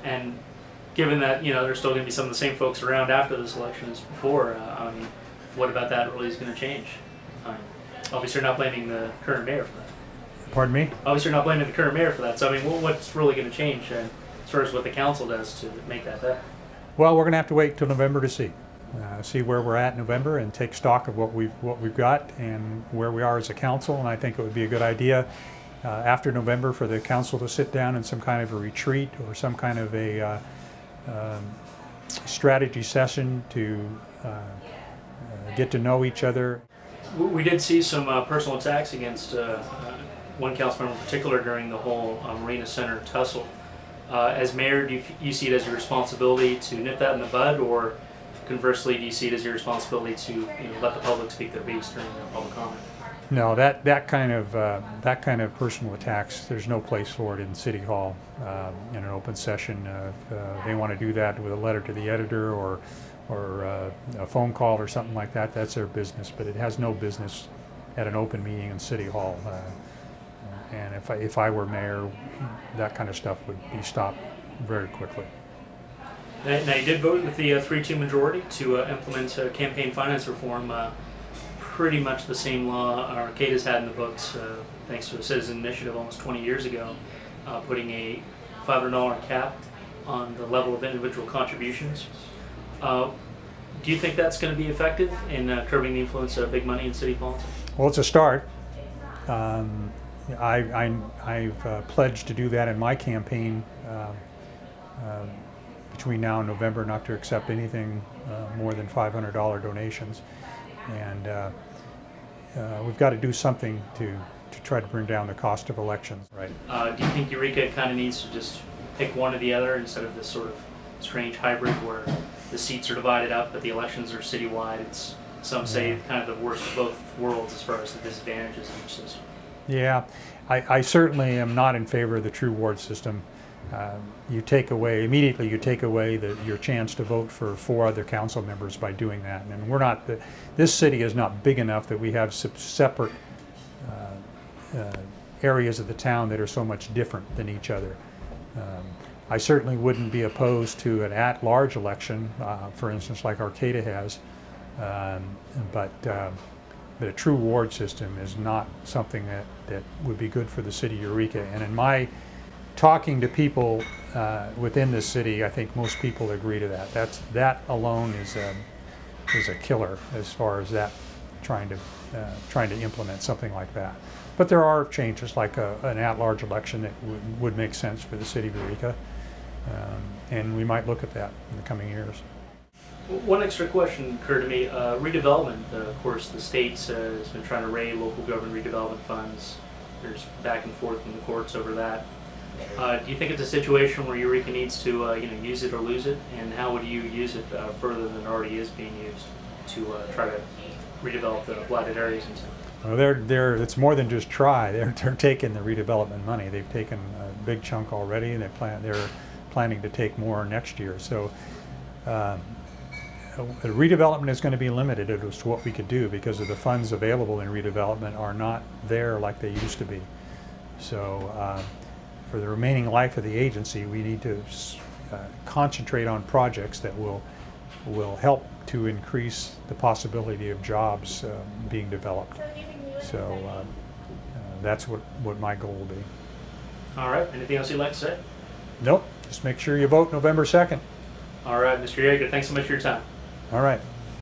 And given that, you know, there's still going to be some of the same folks around after this election as before, I mean, what about that really is going to change? Obviously, you're not blaming the current mayor for that. Pardon me? Obviously, you're not blaming the current mayor for that. So, I mean, what's really going to change as far as what the council does to make that better? Well, we're going to have to wait till November to see where we're at in November and take stock of what we've got and where we are as a council. And I think it would be a good idea after November for the council to sit down in some kind of a retreat or some kind of a strategy session to get to know each other. We did see some personal attacks against one councilman in particular during the whole Marina Center tussle. As mayor, do you see it as your responsibility to nip that in the bud, or conversely, do you see it as your responsibility to let the public speak their piece during public comment? No, that kind of personal attacks, there's no place for it in City Hall in an open session. If they want to do that with a letter to the editor or a phone call or something like that, that's their business. But it has no business at an open meeting in City Hall. And if I were mayor, that kind of stuff would be stopped very quickly. Now you did vote with the 3-2 majority to implement campaign finance reform. Pretty much the same law Arcata's had in the books, thanks to a citizen initiative almost 20 years ago, putting a $500 cap on the level of individual contributions. Do you think that's going to be effective in curbing the influence of big money in city politics? Well, it's a start. I've pledged to do that in my campaign between now and November, not to accept anything more than $500 donations. And we've got to do something to try to bring down the cost of elections. Right. Do you think Eureka kind of needs to just pick one or the other instead of this sort of strange hybrid where the seats are divided up but the elections are citywide? It's, some say, kind of the worst of both worlds as far as the disadvantages of each system. Yeah, I certainly am not in favor of the true ward system. You take away your chance to vote for 4 other council members by doing that. And we're not, this city is not big enough that we have separate areas of the town that are so much different than each other. I certainly wouldn't be opposed to an at-large election, for instance, like Arcata has, but a true ward system is not something that would be good for the city of Eureka. And in my talking to people within the city, I think most people agree to that. That alone is a killer as far as that trying to implement something like that. But there are changes like an at-large election that would make sense for the city of Eureka, and we might look at that in the coming years. One extra question occurred to me. Redevelopment, of course, the state has been trying to raise local government redevelopment funds. There's back and forth in the courts over that. Do you think it's a situation where Eureka needs to use it or lose it? And how would you use it further than it already is being used to try to redevelop the blighted areas in town? Well, it's more than just try. They're taking the redevelopment money. They've taken a big chunk already, and they're planning to take more next year. So redevelopment is going to be limited as to what we could do because of the funds available in redevelopment are not there like they used to be. So for the remaining life of the agency, we need to concentrate on projects that will help to increase the possibility of jobs being developed. So that's what my goal will be. All right. Anything else you'd like to say? Nope. Just make sure you vote November 2nd. All right, Mr. Jager, thanks so much for your time. All right.